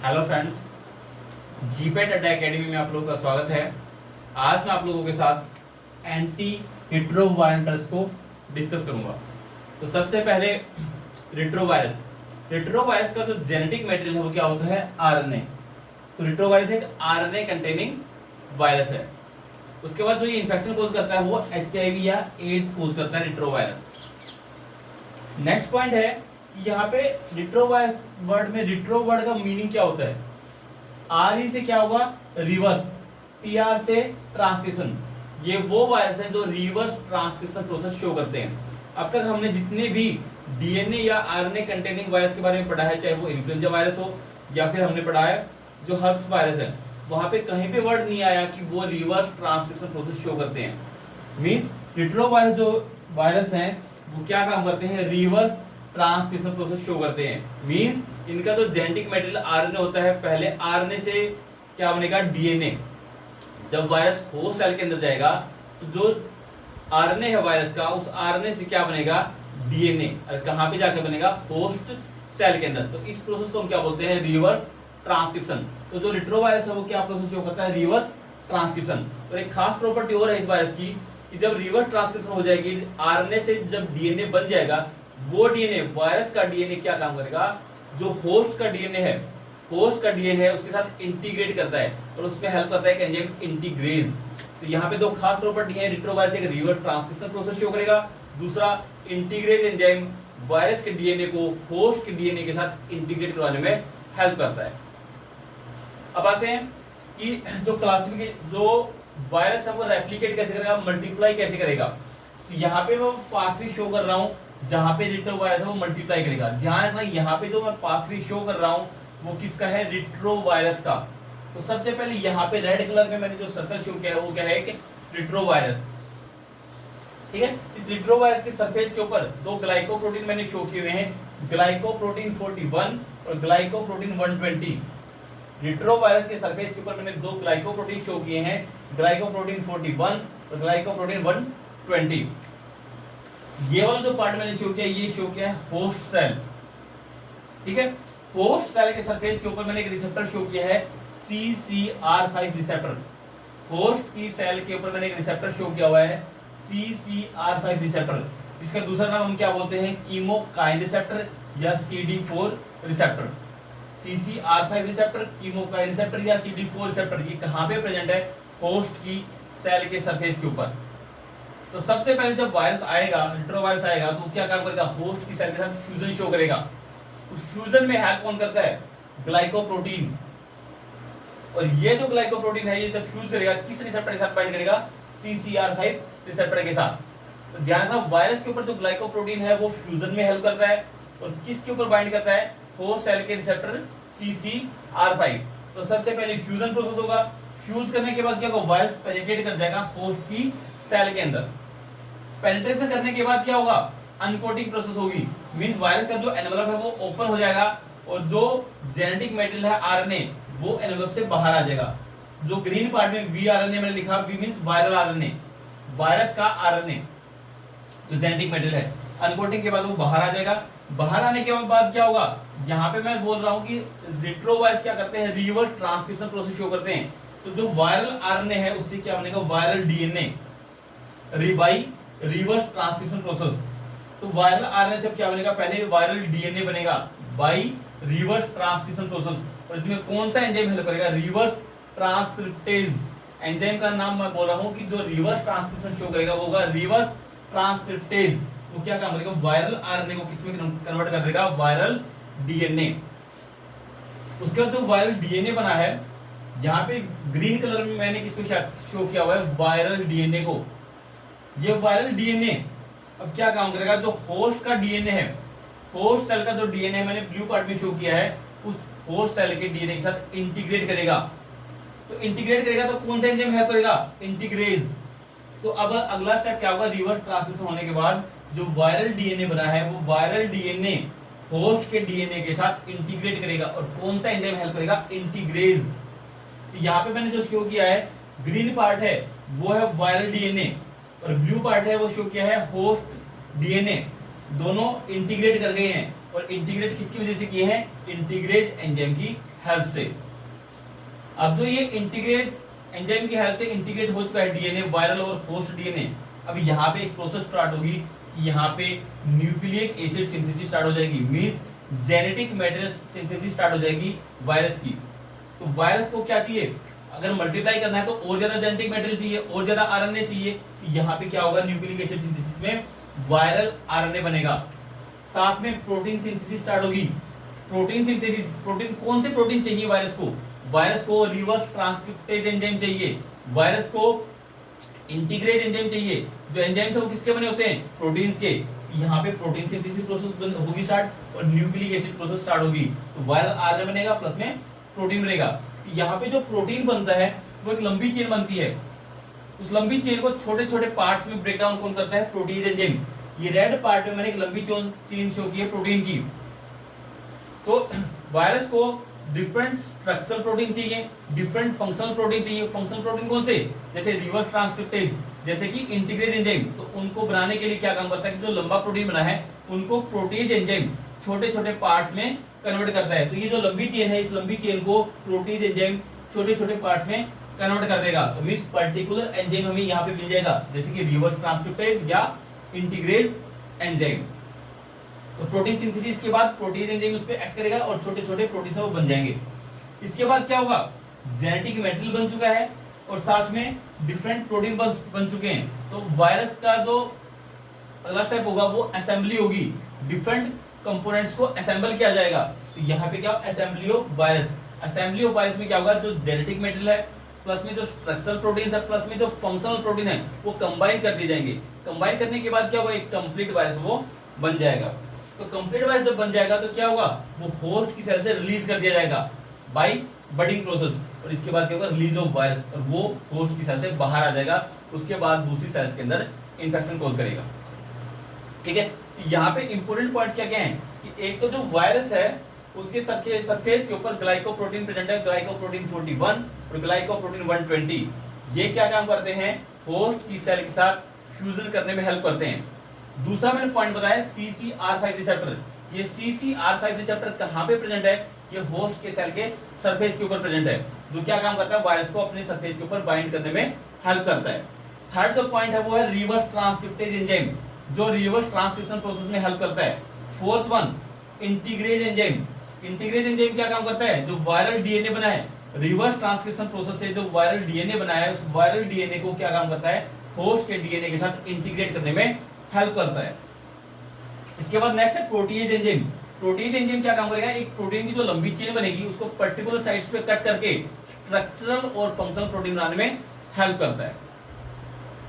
Hello friends, GPAT अड्डा academy में आप लोगों का स्वागत है। आज मैं आप लोगों के साथ एंटी रिट्रोवायरस को डिस्कस करूंगा। तो सबसे पहले रिट्रोवायरस का जो जेनेटिक मटेरियल है वो क्या होता है? आरएनए। तो रिट्रोवायरस एक आरएनए कंटेनिंग वायरस है। उसके बाद जो ये इन्फेक्शन कोज करता है वो एचआईवी या एड्स कोज करता है रिट्रोवायरस। नेक्स्ट पॉइंट है कि यहाँ पे रिट्रोवायरस वर्ड में रिट्रो वर्ड का मीनिंग क्या होता है? आर ई से क्या हुआ? रिवर्स, टी आर से ट्रांसक्रिप्शन। ये वो वायरस है जो रिवर्स ट्रांसक्रिप्शन प्रोसेस शो करते हैं। अब तक हमने जितने भी डीएनए या आरएनए कंटेनिंग वायरस के बारे में पढ़ा है, चाहे वो इन्फ्लुएंजा वायरस हो या फिर हमने पढ़ा है जो हर्प्स वायरस है, वहां पे कहीं पे वर्ड नहीं आया कि वो रिवर्स ट्रांसक्रिप्शन प्रोसेस शो करते हैं। मींस रिट्रोवायरस जो वायरस हैं वो क्या काम करते हैं? रिवर्स ट्रांसक्रिप्शन प्रोसेस शो करते हैं। मींस इनका जो जेनेटिक मटेरियल आरएनए होता है, पहले आरएनए से क्या बनेगा? डीएनए। जब वायरस होस्ट सेल के अंदर जाएगा तो जो आरएनए है वायरस का, उस आरएनए से क्या बनेगा? डीएनए। और कहां पे जाके बनेगा? होस्ट सेल के अंदर। तो इस प्रोसेस को हम क्या बोलते हैं? Reverse transcription. तो जो रिट्रोवायरस है वो क्या प्रोसेस शो करता है? Reverse transcription. और एक खास प्रॉपर्टी और है इस वायरस की कि जब रिवर्स ट्रांसक्रिप्शन हो जाएगी, आरएनए से जब डीएनए बन जाएगा, वो डीएनए, वायरस का डीएनए क्या काम करेगा? जो होस्ट का डीएनए है, उसके साथ इंटीग्रेट करता है और उसमें हेल्प करता है एंजाइम इंटीग्रेज। तो यहाँ पे दो खास प्रॉपर्टी है। रिट्रोवायरस एक रिवर्स ट्रांसक्रिप्शन प्रोसेस शो करेगा, दूसरा इंटीग्रेज एंजाइम वायरस के डीएनए को होस्ट के डीएनए के साथ इंटीग्रेट करवाने में हेल्प करता है। अब आते हैं कि जो क्लासिफिकेशन, जो वायरस है वो रेप्लिकेट कैसे करेगा, मल्टीप्लाई कैसे करेगा। तो यहाँ पे मैं पाथवे शो कर रहा हूँ, जहां पे रिट्रोवायरस है वो मल्टीप्लाई करेगा। ध्यान रखना, यहाँ पे जो मैं पाथवे शो कर रहा हूँ वो किसका है? रिट्रोवायरस का। तो सबसे पहले यहाँ पे रेड कलर में मैंने जो सर्कल शो किया है वो क्या है? कि रिट्रोवायरस। ठीक है। इस रिट्रोवायरस के सरफेस के ऊपर दो ग्लाइकोप्रोटीन मैंने शो किए हुए हैं, ग्लाइकोप्रोटीन 41 और ग्लाइकोप्रोटीन 120। रिट्रोवायरस के सरफेस के ऊपर मैंने दो ग्लाइकोप्रोटीन शो किए हैं, ग्लाइकोप्रोटीन 41 और ग्लाइकोप्रोटीन 120। ये वाला जो पार्ट मैंने शो किया, ये शो किया है होस्ट सेल। ठीक है। होस्ट सेल के सरफेस के ऊपर मैंने एक रिसेप्टर शो किया है, CCR5 रिसेप्टर। होस्ट की सेल के ऊपर मैंने एक रिसेप्टर शो किया हुआ है, CCR5 रिसेप्टर, जिसका दूसरा नाम हम क्या बोलते हैं? कीमोकाइन रिसेप्टर या CD4 receptor. CCR5 receptor, कीमोकाइन receptor या CD4 रिसेप्टर, ये कहां पे प्रेजेंट है? होस्ट की सेल के सरफेस के ऊपर। तो सबसे पहले जब वायरस आएगा, रिट्रोवायरस आएगा, तो क्या काम करेगा? होस्ट की सेल के साथ फ्यूजन शो करेगा। उस फ्यूजन में हेल्प कौन करता है? ग्लाइकोप्रोटीन। और ये जो ग्लाइकोप्रोटीन है, ये जब फ्यूज करेगा किस रिसेप्टर के साथ बाइंड करेगा? CCR5 रिसेप्टर के साथ। तो ध्यान रखना, वायरस के ऊपर जो ग्लाइकोप्रोटीन है वो फ्यूजन में हेल्प करता है और किसके ऊपर बाइंड करता है? होस्ट सेल के रिसेप्टर CCR5। तो सबसे पहले फ्यूजन प्रोसेस होगा। फ्यूज करने के बाद क्या होगा? वायरस पेनिट्रेट कर जाएगा होस्ट की सेल के अंदर। पेनिट्रेशन करने के बाद क्या होगा? अनकोटिंग प्रोसेस होगी। मींस वायरस का जो एनवेलप है वो ओपन हो जाएगा और जो जेनेटिक मटेरियल है आरएनए, वो एनवेलप से बाहर आ जाएगा। जो ग्रीन पार्ट में वीआरएनए मैंने लिखा, V means viral RNA, virus का आरएनए जो जेनेटिक मटेरियल है। अनकोटिंग के बाद वो बाहर आ जाएगा। बाहर आने के बाद क्या होगा? यहाँ पे मैं बोल रहा हूँ कि रिट्रोवायरस क्या करते हैं? रिवर्स ट्रांसक्रिप्शन प्रोसेस शो करते हैं। तो जो वायरल आरएनए है उससे क्या बनेगा? Viral DNA, reverse transcription process. तो वायरल आरएनए से क्या बनेगा? पहले वायरल डीएनए बनेगा बाय रिवर्स ट्रांसक्रिप्शन प्रोसेस। और इसमें कौन सा एंजाइम हेल्प करेगा? Reverse transcriptase. एंजाइम का नाम मैं बोल रहा हूं कि जो रिवर्स ट्रांसक्रिप्शन शो करेगा वो होगा रिवर्स ट्रांसक्रिप्टेज। वो क्या काम करेगा? वायरल आरएनए को किसमें कन्वर्ट कर देगा? Viral DNA. उसके बाद जो वायरल डीएनए बना है, यहाँ पे ग्रीन कलर में मैंने किसको शो किया हुआ है? वायरल डीएनए को। ये वायरल डीएनए अब क्या काम करेगा? जो होस्ट का डीएनए है, होस्ट सेल का जो डीएनए है मैंने ब्लू पार्ट में शो किया है, उस होस्ट सेल के डीएनए के साथ इंटीग्रेट करेगा। तो इंटीग्रेट करेगा तो कौन सा एंजाइम हेल्प करेगा? इंटीग्रेज। तो अब अगला स्टेप क्या होगा? रिवर्स ट्रांसक्रिप्शन होने के बाद जो वायरल डीएनए बना है वो वायरल डीएनए होस्ट के डीएनए के साथ इंटीग्रेट करेगा। और कौन सा एंजाइम हेल्प करेगा? इंटीग्रेज। तो यहाँ पे मैंने जो शो किया है, ग्रीन पार्ट है वो है वायरल डीएनए और ब्लू पार्ट है वो शो किया है होस्ट डीएनए। दोनों इंटीग्रेट कर गए हैं और इंटीग्रेट किसकी वजह से किए हैं? इंटीग्रेज एंजाइम की हेल्प से। अब जो ये इंटीग्रेज एंजाइम की हेल्प से इंटीग्रेट हो चुका है डीएनए, वायरल और होस्ट डीएनए, अब यहाँ पे एक प्रोसेस स्टार्ट होगी कि यहाँ पे न्यूक्लिक एसिड सिंथेसिस स्टार्ट हो जाएगी, means genetic material synthesis start हो जाएगी वायरस की। तो वायरस को क्या चाहिए? अगर मल्टीप्लाई करना है तो और ज्यादा जेनेटिक मैटेरियल चाहिए, और ज्यादा आरएनए चाहिए। तो यहाँ पे क्या होगा? न्यूक्लिक एसिड सिंथेसिस में वायरल आरएनए बनेगा, साथ में प्रोटीन सिंथेसिस स्टार्ट होगी। प्रोटीन सिंथेसिस, प्रोटीन कौन से प्रोटीन चाहिए वायरस को? वायरस को रिवर्स ट्रांसक्रिप्टेज एंजाइम चाहिए, वायरस को इंटीग्रेज एंजाइम चाहिए। जो एंजाइम्स है वो किसके बने होते हैं? प्रोटीन्स के। यहाँ पे प्रोटीन सिंथेसिस प्रोसेस होगी स्टार्ट और न्यूक्लिक एसिड प्रोसेस स्टार्ट होगी, तो वायरल आरएनए बनेगा प्लस में प्रोटीन बनेगा। तो यहाँ पे जो प्रोटीन बनता है वो एक लंबी चेन बनती है, उस लंबी चेन को छोटे छोटे पार्ट्स में ब्रेक डाउन कौन करता है? Proteases enzyme. ये रेड पार्ट में मैंने एक लंबी चेन शो की है प्रोटीन की। तो वायरस को डिफरेंट स्ट्रक्चरल प्रोटीन चाहिए, डिफरेंट फंक्शनल प्रोटीन चाहिए। फंक्शनल प्रोटीन कौन से? जैसे रिवर्स ट्रांसक्रिप्टेज, जैसे कि इंटीग्रेज एंजाइम। तो उनको बनाने के लिए क्या काम करता है कि जो लंबा प्रोटीन बना है उनको प्रोटीज एंजाइम छोटे छोटे पार्ट्स में कन्वर्ट करता है। तो ये जो लंबी चेन है, इस लंबी चेन को प्रोटीज एंजाइम छोटे छोटे पार्ट्स में कन्वर्ट कर देगा। तो मींस पर्टिकुलर एंजाइम हमें यहाँ पे मिल जाएगा, जैसे कि रिवर्स ट्रांसक्रिप्टेज या इंटीग्रेज एंजाइम। तो प्रोटीन सिंथेसिस के बाद प्रोटीन एंजाइम उस पे एक्ट करेगा और छोटे छोटे प्रोटीन वो बन जाएंगे। इसके बाद क्या होगा? जेनेटिक मटेरियल बन चुका है और साथ में डिफरेंट प्रोटीन बन चुके हैं। तो वायरस का जो अगला स्टेप होगा वो असेंबली होगी, डिफरेंट कंपोनेंट्स को असेंबल किया जाएगा। तो यहाँ पे क्या? Assembly of virus. Assembly of virus में क्या होगा? जो जेनेटिक मटेरियल है प्लस में जो स्ट्रक्चरल प्रोटीन है प्लस में जो फंक्शनल प्रोटीन है वो कंबाइन कर दिए जाएंगे। कंबाइन करने के बाद क्या होगा? एक कंप्लीट वायरस वो बन जाएगा। तो कंप्लीट वायरस जब बन जाएगा तो क्या होगा? वो होस्ट की सेल से रिलीज कर दिया जाएगा बाय बडिंग प्रोसेस, और इसके बाद क्या होगा? रिलीज ऑफ वायरस, और वो होस्ट की सेल से बाहर आ जाएगा। उसके बाद दूसरी सेल्स के अंदर इंफेक्शन कॉज करेगा। ठीक है, यहाँ पे इंपोर्टेंट पॉइंट्स क्या क्या हैं कि एक तो जो वायरस है उसके सरफेस के ऊपर ग्लाइकोप्रोटीन प्रेजेंट है, ग्लाइकोप्रोटीन 41 और ग्लाइकोप्रोटीन 120। ये क्या काम करते हैं? होस्ट की सेल के साथ फ्यूजन करने में हेल्प करते हैं। दूसरा मैंने पॉइंट बताया CCR5 रिसेप्टर। ये CCR5 रिसेप्टर कहाँ पे प्रेजेंट है? ये होस्ट के सेल के सरफेस के ऊपर प्रेजेंट है, जो क्या काम करता है? वायरस को अपने सरफेस के ऊपर बाइंड करने में हेल्प करता है। थर्ड जो पॉइंट है वो है रिवर्स ट्रांसक्रिप्टेज एंजाइम, जो रिवर्स ट्रांसक्रिप्शन प्रोसेस में हेल्प करता है। Fourth one integrase enzyme. Integrase enzyme क्या काम करता है? जो वायरल डीएनए बना है, रिवर्स ट्रांसक्रिप्शन प्रोसेस से जो वायरल डीएनए बना है, उस वायरल डीएनए को क्या काम करता है? होस्ट के डीएनए के साथ इंटीग्रेट करने में हेल्प करता है। इसके बाद नेक्स्ट है प्रोटीएज एंजाइम। प्रोटीएज एंजाइम क्या काम करेगा? एक प्रोटीन की जो लंबी चेन बनेगी उसको पर्टिकुलर साइट्स पे कट करके स्ट्रक्चरल और फंक्शनल प्रोटीन बनाने में हेल्प करता है।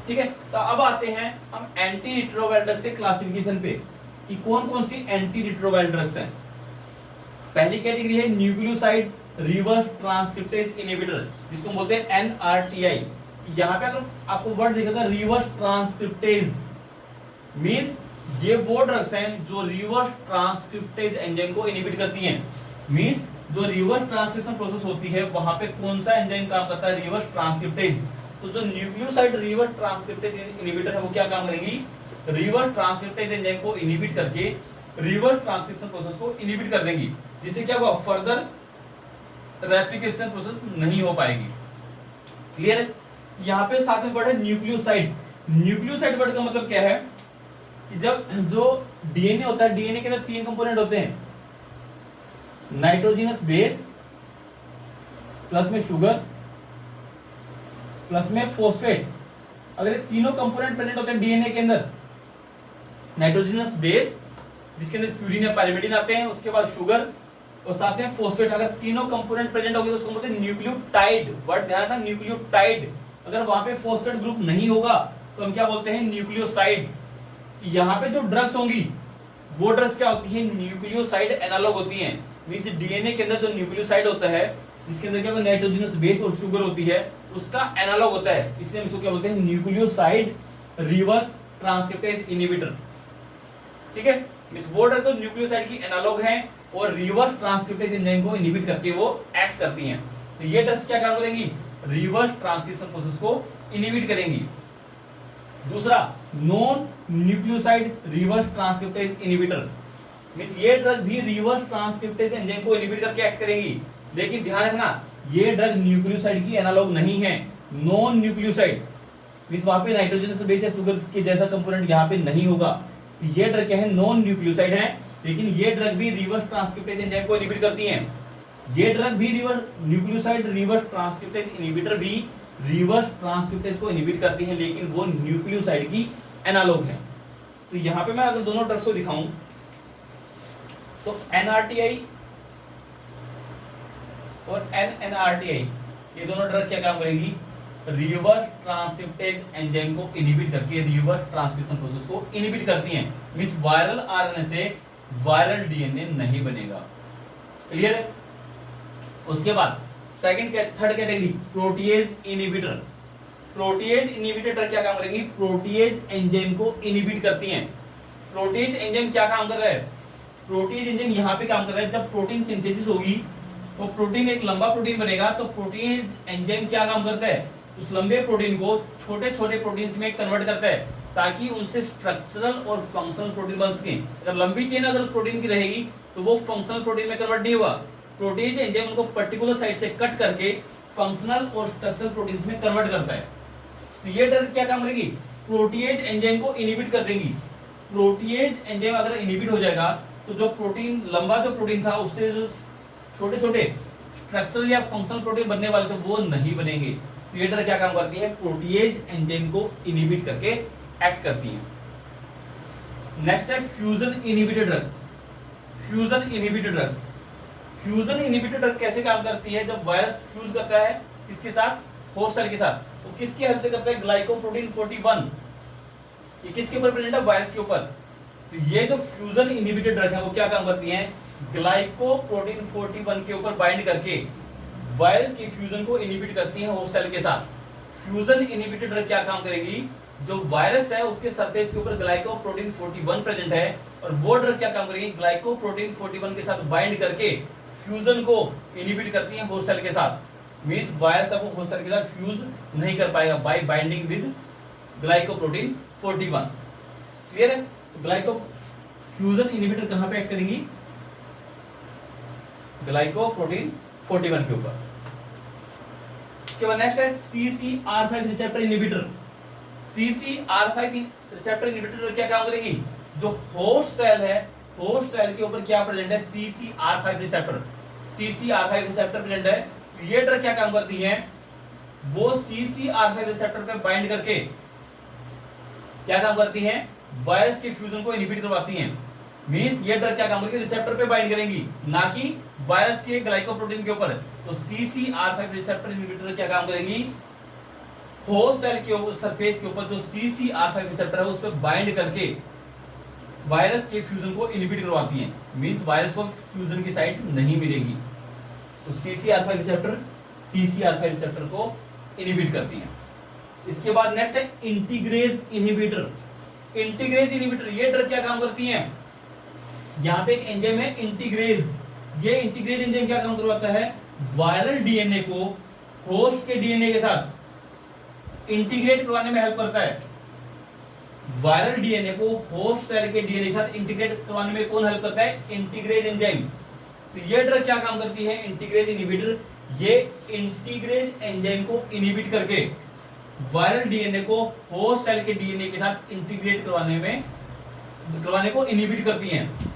ठीक है, तो अब आते हैं हम एंटी रिट्रोवायरल ड्रग्स से क्लासिफिकेशन पे कि कौन कौन सी एंटी रिट्रोवायरल ड्रग्स हैं। पहली कैटेगरी है न्यूक्लियोसाइड रिवर्स ट्रांसक्रिप्टेज इनहिबिटर, जिसको बोलते हैं NRTI। यहाँ पे अगर आपको वर्ड दिखेगा रिवर्स ट्रांसक्रिप्टेज, मींस ये वो ड्रग्स हैं जो रिवर्स ट्रांसक्रिप्टेज एंजाइम को इनहिबिट करती हैं। मींस जो रिवर्स ट्रांसक्रिप्शन प्रोसेस होती है वहां पे कौन सा एंजाइम काम करता है? Reverse transcriptase. तो जो न्यूक्लियोसाइड रिवर्स ट्रांसक्रिप्टेज इनहिबिटर है वो क्या काम करेंगी? रिवर्स ट्रांसक्रिप्टेज एंजाइम को इनहिबिट करके रिवर्स ट्रांसक्रिप्शन प्रोसेस को इनहिबिट कर देंगी, जिससे क्या होगा? फर्दर रेप्लिकेशन प्रोसेस नहीं हो पाएगी। क्लियर है? यहाँ पे साथ में वर्ड है न्यूक्लियोसाइड। न्यूक्लियोसाइड वर्ड का मतलब क्या है कि जब जो डीएनए होता है, डीएनए के अंदर 3 कंपोनेंट होते हैं, नाइट्रोजनस बेस प्लस में शुगर प्लस में फॉस्फेट। अगर ये तीनों कंपोनेंट प्रेजेंट होते हैं डीएनए के अंदर, नाइट्रोजनस बेस जिसके अंदर प्यूरिन या पाइरिमिडिन आते हैं, उसके बाद शुगर और साथ में फॉस्फेट, अगर तीनों कंपोनेंट प्रेजेंट हो गए तो उसको बोलते हैं न्यूक्लियोटाइड। वर्ड ध्यान रखना, न्यूक्लियोटाइड। अगर वहां पे फॉस्फेट ग्रुप नहीं होगा तो हम क्या बोलते हैं? न्यूक्लियोसाइड। यहाँ पे जो ड्रग्स होंगी वो ड्रग्स क्या होती है? न्यूक्लियोसाइड एनालॉग होती हैं। मींस डीएनए के अंदर जो न्यूक्लियोसाइड होता है, जिसके अंदर क्या होगा? नाइट्रोजनस बेस और शुगर होती है, उसका एनालॉग होता है, इसलिए हम इसको क्या बोलते हैं? Nucleoside reverse transcriptase inhibitor. ठीक है, मींस वो ड्रग तो न्यूक्लियोसाइड की एनालॉग है और रिवर्स ट्रांसक्रिप्टेज एंजाइम को इनहिबिट करके वो एक्ट करती हैं। तो ये ड्रग्स क्या काम करेंगी? रिवर्स ट्रांसक्रिप्शन प्रोसेस को इनहिबिट करेंगी। दूसरा non nucleoside reverse transcriptase inhibitor. Means ये ड्रग भी रिवर्स ट्रांसक्रिप्टेज एंजाइम को इनहिबिट करके एक्ट करेगी। लेकिन ध्यान रखना, ये ड्रग न्यूक्लियोसाइड की एनालॉग नहीं है, नॉन न्यूक्लियोसाइड, मींस वहां पे नाइट्रोजन से बेस या शुगर के जैसा कंपोनेंट यहाँ पे नहीं होगा। ये ड्रग क्या है, नॉन न्यूक्लियोसाइड है, लेकिन ये ड्रग भी रिवर्स ट्रांसक्रिप्टेज एंजाइम को इनहिबिट करती हैं। ये ड्रग भी reverse nucleoside reverse transcriptase inhibitor भी रिवर्स ट्रांसक्रिप्टेज को इनहिबिट करती हैं, लेकिन वो न्यूक्लियोसाइड की एनालॉग है। तो यहाँ पे मैं अगर दोनों ड्रग्स को दिखाऊं तो NRTI और NNRTI, ये दोनों ड्रग क्या काम करेंगी, रिवर्स ट्रांसक्रिप्टेज एंजाइम को इनहिबिट करके रिवर्स ट्रांसक्रिप्शन प्रोसेस को इनहिबिट करती हैं। मींस वायरल आरएनए से वायरल डीएनए नहीं बनेगा। क्लियर है? उसके बाद third category protease inhibitor. Protease inhibitor drug क्या काम करेंगी, प्रोटीएज एंजाइम को इनहिबिट करती हैं। प्रोटीएज एंजाइम क्या काम कर रहा है, प्रोटीएज एंजाइम यहाँ पे काम कर रहा है, जब प्रोटीन सिंथेसिस होगी तो प्रोटीन एक लंबा प्रोटीन बनेगा, तो प्रोटीन एंजाइम क्या काम करता है, उस लंबे प्रोटीन को छोटे छोटे प्रोटीन्स में कन्वर्ट करता है ताकि उनसे स्ट्रक्चरल और फंक्शनल प्रोटीन बन सके। अगर लंबी चेन अगर उस प्रोटीन की रहेगी तो वो फंक्शनल प्रोटीन में कन्वर्ट नहीं हुआ। प्रोटीन एंजाइम उनको पर्टिकुलर साइड से कट करके फंक्शनल और स्ट्रक्चरल प्रोटीन्स में कन्वर्ट करता है। तो ये ड्रग क्या काम करेगी, प्रोटीएज एंजाइम को इनहिबिट कर देंगी। प्रोटीएज एंजाइम अगर इनहिबिट हो जाएगा तो जो प्रोटीन लंबा जो प्रोटीन था उससे जो छोटे छोटे स्ट्रक्चरल या फंक्शनल प्रोटीन बनने वाले थे वो नहीं बनेंगे। तो ये ड्रग क्या काम करती है, प्रोटीएज एंजाइम को इनहिबिट करके एक्ट करती है। नेक्स्ट है fusion inhibitor drugs. Fusion inhibitor drugs, fusion inhibitor drug कैसे काम करती है, जब वायरस फ्यूज करता है किसके साथ, होस्ट सेल के साथ, तो किसकी हेल्प से करता है, ग्लाइकोप्रोटीन 41। ये किसके ऊपर प्रेजेंट है, वायरस के ऊपर। तो ये जो फ्यूजन इनहिबिटर ड्रग है वो क्या काम करती है, ग्लाइकोप्रोटीन 41 के ऊपर बाइंड करके वायरस की फ्यूजन को इनहिबिट करती है होस्ट सेल के साथ। फ्यूजन इनहिबिटर ड्रग क्या काम करेगी, जो वायरस है उसके सरफेस के ऊपर ग्लाइकोप्रोटीन 41 प्रेजेंट है और वो ड्रग क्या काम करेगी, ग्लाइकोप्रोटीन 41 के साथ बाइंड करके फ्यूजन को इनहिबिट करती है होस्ट सेल के साथ। मींस वायरस अब होस्ट सेल के साथ फ्यूज नहीं कर पाएगा bye binding with glycoprotein 41। Clear है? ग्लाइको फ्यूजन इनहिबिटर कहां पे एक्ट करेंगी, ग्लाइकोप्रोटीन 41 के ऊपर। इसके बाद नेक्स्ट है CCR5 receptor inhibitor. CCR5 receptor inhibitor क्या काम करेगी, जो होस्ट सेल है होस्ट सेल के ऊपर क्या प्रेजेंट है, CCR5 receptor. CCR5 receptor present है। ये ड्रग क्या काम करती है, वो CCR5 रिसेप्टर पे बाइंड करके क्या काम करती हैं, वायरस के फ्यूजन को इनहिबिट करवाती हैं। मींस ये ड्रग क्या काम करेगी, रिसेप्टर पे बाइंड करेंगी, ना कि वायरस के ग्लाइकोप्रोटीन के ऊपर। तो CCR5 रिसेप्टर इनहिबिटर क्या काम करेंगी, होस्ट सेल के ऊपर सरफेस के ऊपर जो CCR5 रिसेप्टर है उस पर बाइंड करके वायरस के फ्यूजन को इनहिबिट करवाती हैं। मींस वायरस को फ्यूजन की साइट नहीं मिलेगी। तो CCR5 रिसेप्टर को इनहिबिट करती हैं। इसके बाद नेक्स्ट है इंटीग्रेज इनहिबिटर। इंटीग्रेज इनहिबिटर ये ड्रग क्या काम करती हैं, यहाँ पे एक एंजाइम है इंटीग्रेज। ये इंटीग्रेज एंजाइम क्या काम करवाता है, वायरल डीएनए को होस्ट के डीएनए के साथ इंटीग्रेट करवाने में हेल्प करता है। वायरल डीएनए को होस्ट सेल के डीएनए के साथ इंटीग्रेट करवाने में कौन हेल्प करता है, इंटीग्रेज एंजाइम। तो ये ड्रग क्या काम करती है, इंटीग्रेज इनहिबिटर। ये इंटीग्रेज एंजाइम को इनहिबिट करके वायरल डीएनए को होस्ट सेल के डीएनए के साथ इंटीग्रेट करवाने को इनहिबिट करती हैं।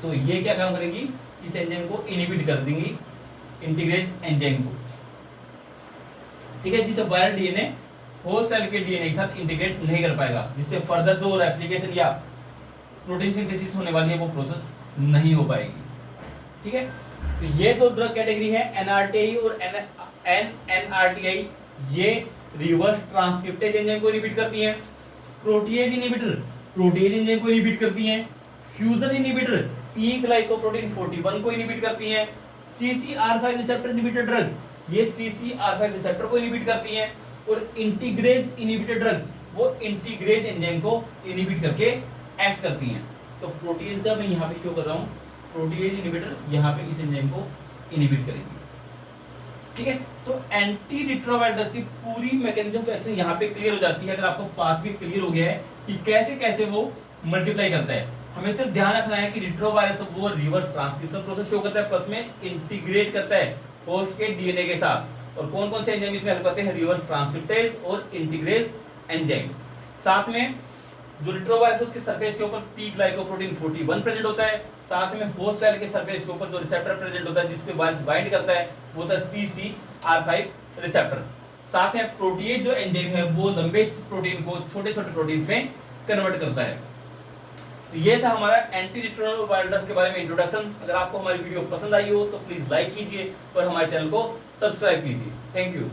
तो ये क्या काम करेंगी, इस एंजाइम को इनहिबिट कर देंगी, इंटीग्रेज एंजाइम को। ठीक है, जिससे वायरल डीएनए होस्ट सेल के डीएनए के साथ इंटीग्रेट नहीं कर पाएगा, जिससे फर्दर जो रेप्लिकेशन या प्रोटीन सिंथेसिस होने वाली है वो प्रोसेस नहीं हो पाएगी। ठीक है, तो ये तो ड्रग कैटेगरी है NRTI और NNRTI। ये रिवर्स ट्रांसक्रिप्टेज एंजाइम को इनहिबिट करती हैं। प्रोटीएज इनहिबिटर प्रोटीएज एंजाइम को इनहिबिट करती हैं। फ्यूजन इनहिबिटर P ग्लाइकोप्रोटीन 41 को इनहिबिट करती हैं। CCR5 रिसेप्टर इनहिबिटर ड्रग ये CCR5 रिसेप्टर को इनहिबिट करती हैं। और इंटीग्रेज इनहिबिटर ड्रग वो इंटीग्रेज एंजाइम को इनहिबिट करके एक्ट करती हैं। तो प्रोटीएज का मैं यहाँ पे शो कर रहा हूँ, प्रोटीएज इनहिबिटर यहाँ पे इस एंजाइम को इनहिबिट करेंगे। ठीक है, तो एंटी रिट्रोवायरल ड्रग्स की पूरी मैकेनिज्म ऑफ एक्शन यहाँ पे क्लियर हो जाती है। अगर आपको पाथ भी क्लियर हो गया है कि कैसे कैसे वो मल्टीप्लाई करता है, हमें सिर्फ ध्यान रखना है कि रिट्रोवायरस वो रिवर्स ट्रांसक्रिप्शन प्रोसेस शो करता है, प्लस में इंटीग्रेट करता है होस्ट के डीएनए के साथ। और कौन कौन से एंजाइम इसमें हेल्प करते हैं? रिवर्स ट्रांसक्रिप्टेज और इंटीग्रेज एंजाइम। साथ में जो रिट्रोवायरस उसके सरफेस के ऊपर पी ग्लाइकोप्रोटीन 41 प्रेजेंट होता है। साथ में होस्ट सेल के सरफेस के ऊपर जो रिसेप्टर प्रेजेंट होता है जिस पे वायरस बाइंड करता है वो होता है CCR5 रिसेप्टर। साथ में प्रोटीएज जो एंजाइम है वो लंबे प्रोटीन को छोटे छोटे प्रोटीन्स में कन्वर्ट करता है। तो ये था हमारा एंटी रिट्रोवायरस के बारे में इंट्रोडक्शन। अगर आपको हमारी वीडियो पसंद आई हो तो प्लीज लाइक कीजिए और हमारे चैनल को सब्सक्राइब कीजिए। Thank you.